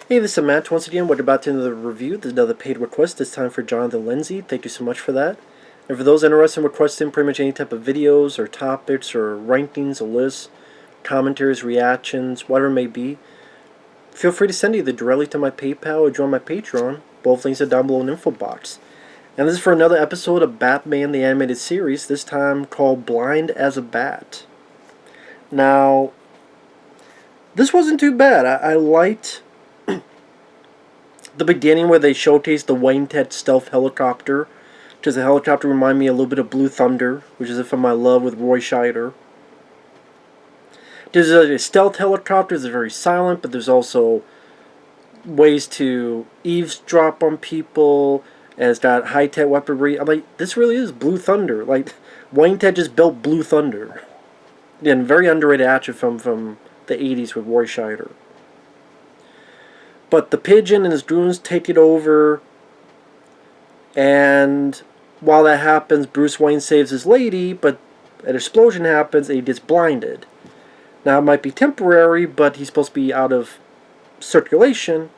Hey, this is Matt. Once again, we're about to end the review. There's another paid request, this time for Jonathan Lindsey. Thank you so much for that. And for those interested in requesting pretty much any type of videos or topics or rankings or lists, commentaries, reactions, whatever it may be, feel free to send either directly to my PayPal or join my Patreon. Both links are down below in the info box. And this is for another episode of Batman the Animated Series, this time called Blind as a Bat. Now, this wasn't too bad. I liked the beginning where they showcased the Wayne Ted stealth helicopter, which is a helicopter remind me a little bit of Blue Thunder, which is from my love with Roy Scheider. There's a stealth helicopter that's very silent, but there's also ways to eavesdrop on people, and it's got high-tech weaponry. I'm like, this really is Blue Thunder. Like, Wayne Ted just built Blue Thunder. And very underrated action from the 80s with Roy Scheider. But the Pigeon and his goons take it over, and while that happens, Bruce Wayne saves his lady, but an explosion happens and he gets blinded. Now, it might be temporary, but he's supposed to be out of circulation,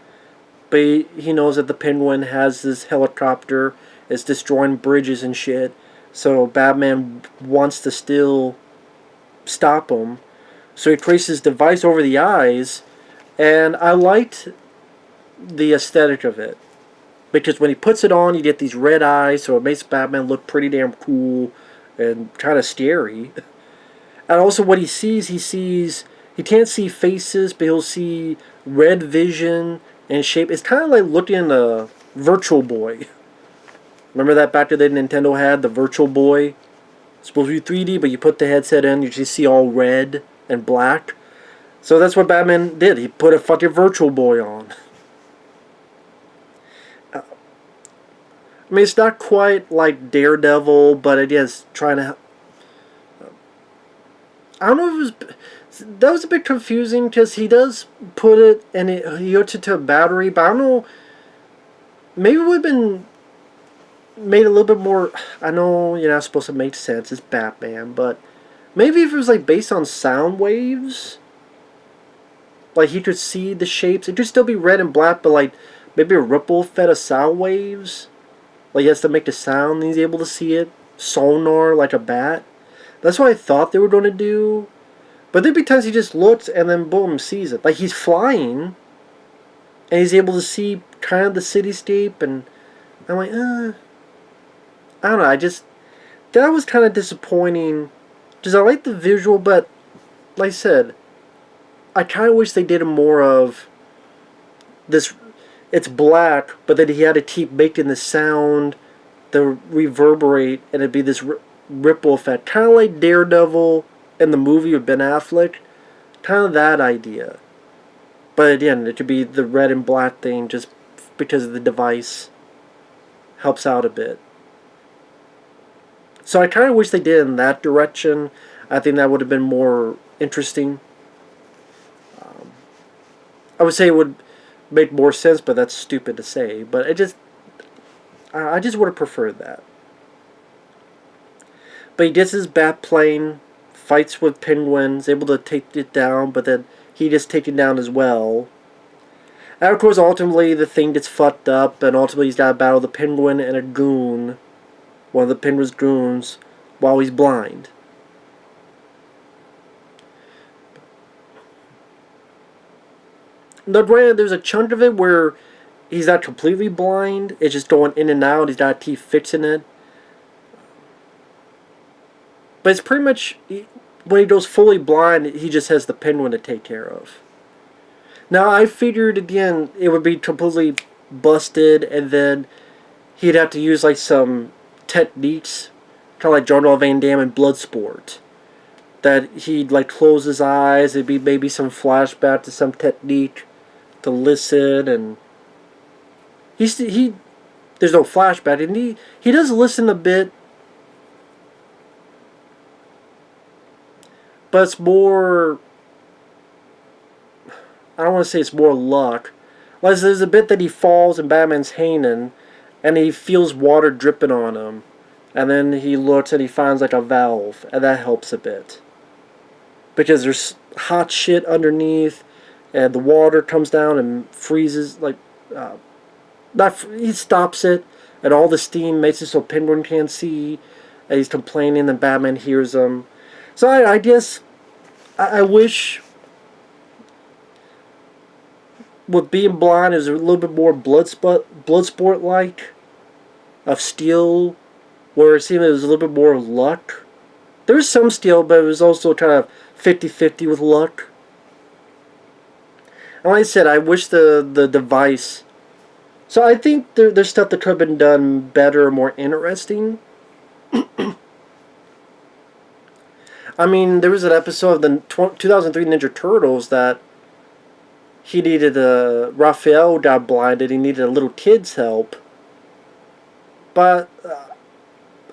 but he knows that the Penguin has this helicopter, it's destroying bridges and shit, so Batman wants to still stop him. So he creates this device over the eyes, and I liked the aesthetic of it, because when he puts it on, you get these red eyes, so it makes Batman look pretty damn cool and kind of scary. And also what he he can't see faces, but he'll see red vision and shape. It's kind of like looking at a Virtual Boy. Remember that back that Nintendo had, the Virtual Boy? It's supposed to be 3D, but you put the headset in, you just see all red and black. So that's what Batman did. He put a fucking Virtual Boy on. I mean, it's not quite like Daredevil, but it is trying to... I don't know if it was... That was a bit confusing, because he does put it, and he hooks it to a battery, but I don't know... Maybe it would have been made a little bit more... I know you're not supposed to make sense, it's Batman, but... Maybe if it was, like, based on sound waves... Like, he could see the shapes. It could still be red and black, but, like, maybe a ripple fed of sound waves... Like, he has to make the sound, and he's able to see it. Sonar, like a bat. That's what I thought they were going to do. But there'd be times he just looks, and then boom, sees it. Like, he's flying, and he's able to see kind of the cityscape, and I'm like, I don't know, that was kind of disappointing. Because I like the visual, but, like I said, I kind of wish they did more of this. It's black, but then he had to keep making the sound to reverberate, and it'd be this ripple effect. Kind of like Daredevil in the movie with Ben Affleck. Kind of that idea. But again, it could be the red and black thing just because of the device. Helps out a bit. So I kind of wish they did in that direction. I think that would have been more interesting. I would say it would make more sense, but that's stupid to say. But I just would have preferred that. But he gets his bat plane, fights with penguins, able to take it down, but then he gets taken down as well. And of course, ultimately, the thing gets fucked up, and ultimately he's got to battle the penguin and a goon, one of the penguin's goons, while he's blind. Now, granted, there's a chunk of it where he's not completely blind. It's just going in and out. He's got to keep fixing it. But it's pretty much, when he goes fully blind, he just has the penguin to take care of. Now, I figured, again, it would be completely busted, and then he'd have to use, like, some techniques, kind of like Jean-Claude Van Damme in Bloodsport. That he'd, like, close his eyes, it'd be maybe some flashback to some technique to listen, and there's no flashback, and he does listen a bit, but it's more, I don't want to say it's more luck. Like, there's a bit that he falls and Batman's hanging, and he feels water dripping on him, and then he looks and he finds like a valve, and that helps a bit. Because there's hot shit underneath, and the water comes down and freezes, like, he stops it, and all the steam makes it so Penguin can't see, and he's complaining, and Batman hears him. So I guess I wish with being blind is a little bit more Bloodsport like of Steel, where it seemed it was a little bit more luck. There was some Steel, but it was also kind of 50-50 with luck. And like I said, I wish the device. So I think there's stuff that could have been done better, more interesting. I mean, there was an episode of the 2003 Ninja Turtles that he needed Raphael got blinded. He needed a little kid's help. But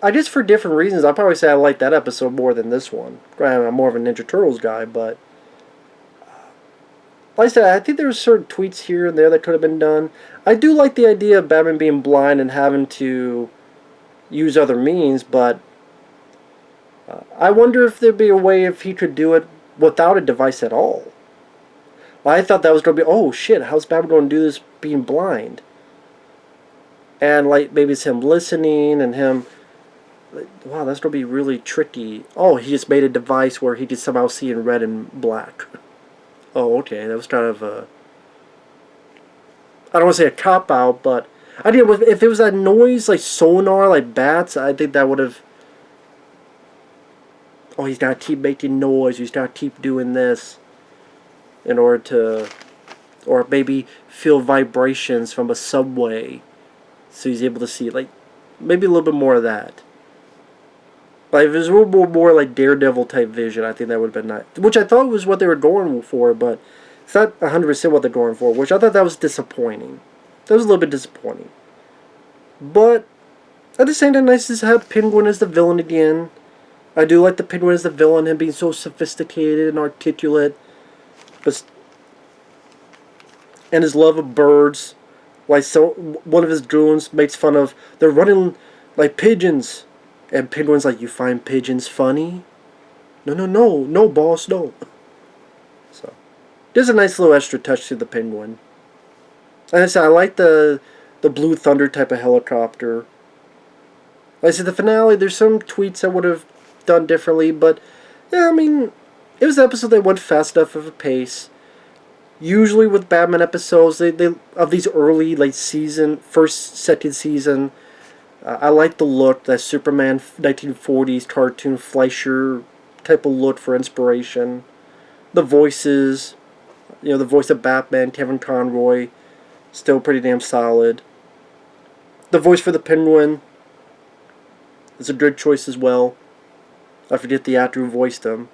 I guess for different reasons, I'll probably say I like that episode more than this one. Granted, I'm more of a Ninja Turtles guy, but like I said, I think there were certain tweets here and there that could have been done. I do like the idea of Batman being blind and having to use other means, but I wonder if there'd be a way if he could do it without a device at all. I thought that was going to be, oh shit, how's Batman going to do this being blind? And like maybe it's him listening and him, like, wow, that's going to be really tricky. Oh, he just made a device where he could somehow see in red and black. Oh, okay, that was kind of a, I don't want to say a cop-out, but I think if it was that noise, like sonar, like bats, I think that would have, oh, he's got to keep making noise, he's got to keep doing this in order to, or maybe feel vibrations from a subway, so he's able to see, like, maybe a little bit more of that. Like, if it was a little more like Daredevil type vision, I think that would have been nice. Which I thought was what they were going for, but it's not 100% what they're going for, which I thought that was disappointing. That was a little bit disappointing. But at the same time, nice to have Penguin as the villain again. I do like the Penguin as the villain, him being so sophisticated and articulate. But, and his love of birds. Like, so one of his goons makes fun of, they're running like pigeons. And Penguin's like, you find pigeons funny? No, boss, no. So, there's a nice little extra touch to the Penguin. Like I said, I like the Blue Thunder type of helicopter. Like I said, the finale, there's some tweets I would have done differently, but, yeah, I mean, it was an episode that went fast enough of a pace. Usually with Batman episodes, they of these early, like, first, second season, I like the look, that Superman 1940s cartoon Fleischer type of look for inspiration. The voices, the voice of Batman, Kevin Conroy, still pretty damn solid. The voice for the Penguin is a good choice as well. I forget the actor who voiced him.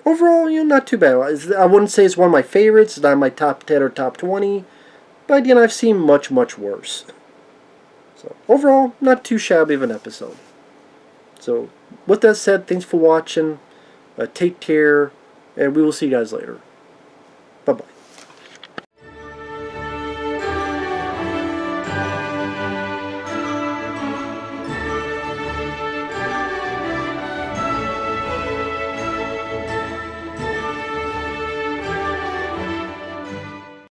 Overall, not too bad. I wouldn't say it's one of my favorites. It's not my top 10 or top 20. But again, I've seen much, much worse. So, overall, not too shabby of an episode. So, with that said, thanks for watching. Take care, and we will see you guys later.